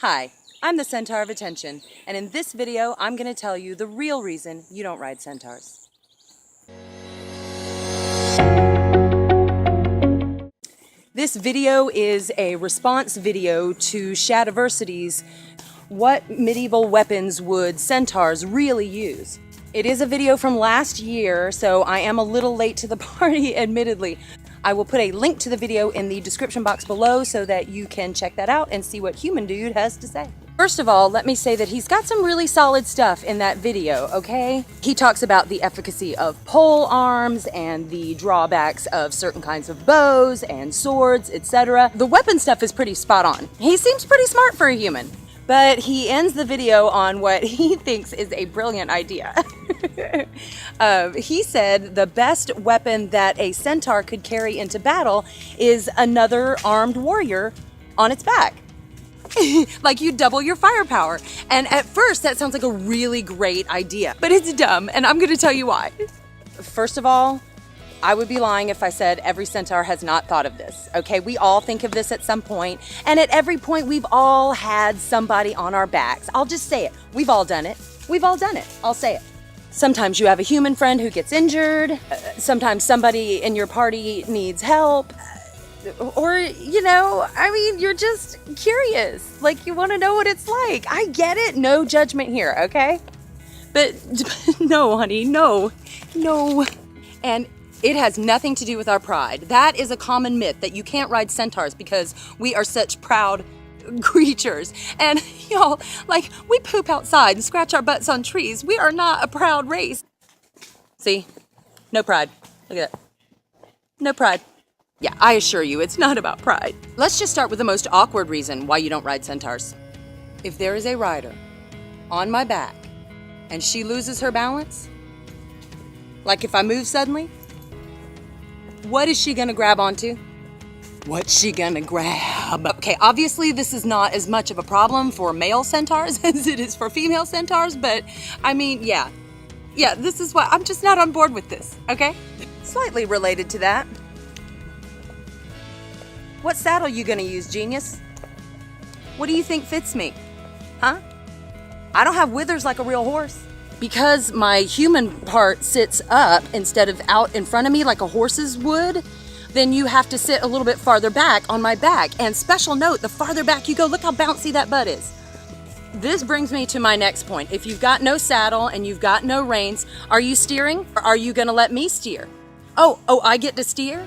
Hi, I'm the Centaur of Attention, and in this video, I'm going to tell you the real reason you don't ride centaurs. This video is a response video to Shadiversity's "What medieval weapons would centaurs really use?" It is a video from last year, so I am a little late to the party, admittedly. I will put a link to the video in the description box below so that you can check that out and see what Human Dude has to say. First of all, let me say that he's got some really solid stuff in that video, okay? He talks about the efficacy of pole arms and the drawbacks of certain kinds of bows and swords, etc. The weapon stuff is pretty spot on. He seems pretty smart for a human. But he ends the video on what he thinks is a brilliant idea. He said the best weapon that a centaur could carry into battle is another armed warrior on its back. Like you double your firepower. And at first that sounds like a really great idea, but it's dumb, and I'm gonna tell you why. First of all, I would be lying if I said every centaur has not thought of this, okay? We all think of this at some point, and at every point we've all had somebody on our backs. I'll just say it. We've all done it. We've all done it. I'll say it. Sometimes you have a human friend who gets injured. Sometimes somebody in your party needs help. Or, you know, I mean, you're just curious. Like, you want to know what it's like. I get it. No judgment here, okay? But no, honey, no. And it has nothing to do with our pride. That is a common myth that you can't ride centaurs because we are such proud creatures. And y'all, like, we poop outside and scratch our butts on trees. We are not a proud race. See? No pride. Look at that. No pride. Yeah, I assure you, it's not about pride. Let's just start with the most awkward reason why you don't ride centaurs. If there is a rider on my back and she loses her balance, like if I move suddenly, what is she gonna grab onto? What's she gonna grab? Okay, obviously this is not as much of a problem for male centaurs as it is for female centaurs, but I mean, yeah, this is why I'm just not on board with this, okay? Slightly related to that. What saddle you gonna use, genius? What do you think fits me? Huh? I don't have withers like a real horse. Because my human part sits up instead of out in front of me like a horse's would, then you have to sit a little bit farther back on my back. And special note, the farther back you go, look how bouncy that butt is. This brings me to my next point. If you've got no saddle and you've got no reins, are you steering or are you gonna let me steer? Oh, I get to steer?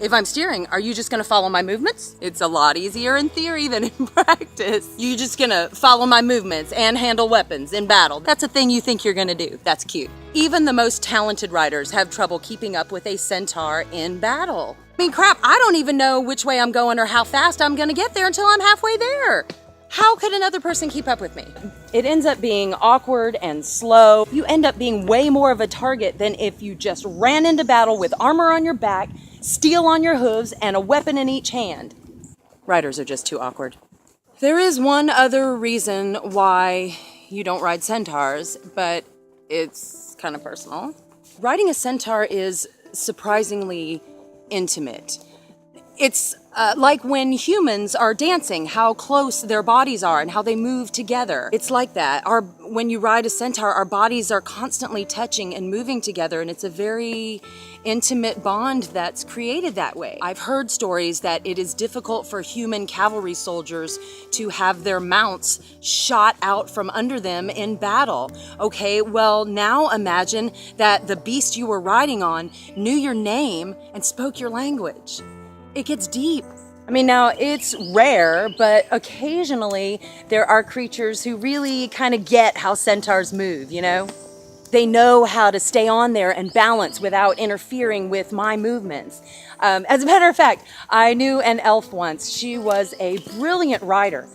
If I'm steering, are you just gonna follow my movements? It's a lot easier in theory than in practice. You're just gonna follow my movements and handle weapons in battle. That's a thing you think you're gonna do. That's cute. Even the most talented riders have trouble keeping up with a centaur in battle. I mean, crap, I don't even know which way I'm going or how fast I'm gonna get there until I'm halfway there. How could another person keep up with me? It ends up being awkward and slow. You end up being way more of a target than if you just ran into battle with armor on your back, steel on your hooves, and a weapon in each hand. Riders are just too awkward. There is one other reason why you don't ride centaurs, but it's kind of personal. Riding a centaur is surprisingly intimate. It's like when humans are dancing, how close their bodies are and how they move together. It's like that. When you ride a centaur, our bodies are constantly touching and moving together, and it's a very intimate bond that's created that way. I've heard stories that it is difficult for human cavalry soldiers to have their mounts shot out from under them in battle. Okay, well now imagine that the beast you were riding on knew your name and spoke your language. It gets deep. I mean, now it's rare, but occasionally there are creatures who really kind of get how centaurs move, you know? They know how to stay on there and balance without interfering with my movements. As a matter of fact, I knew an elf once. She was a brilliant rider,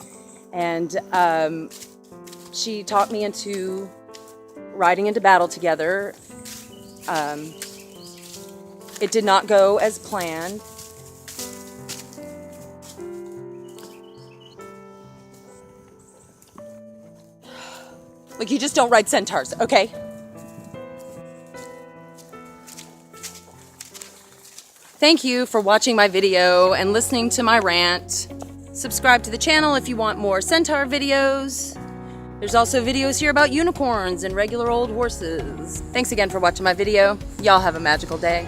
and she taught me into riding into battle together. It did not go as planned. Like, you just don't ride centaurs, okay? Thank you for watching my video and listening to my rant. Subscribe to the channel if you want more Centaur videos. There's also videos here about unicorns and regular old horses. Thanks again for watching my video. Y'all have a magical day.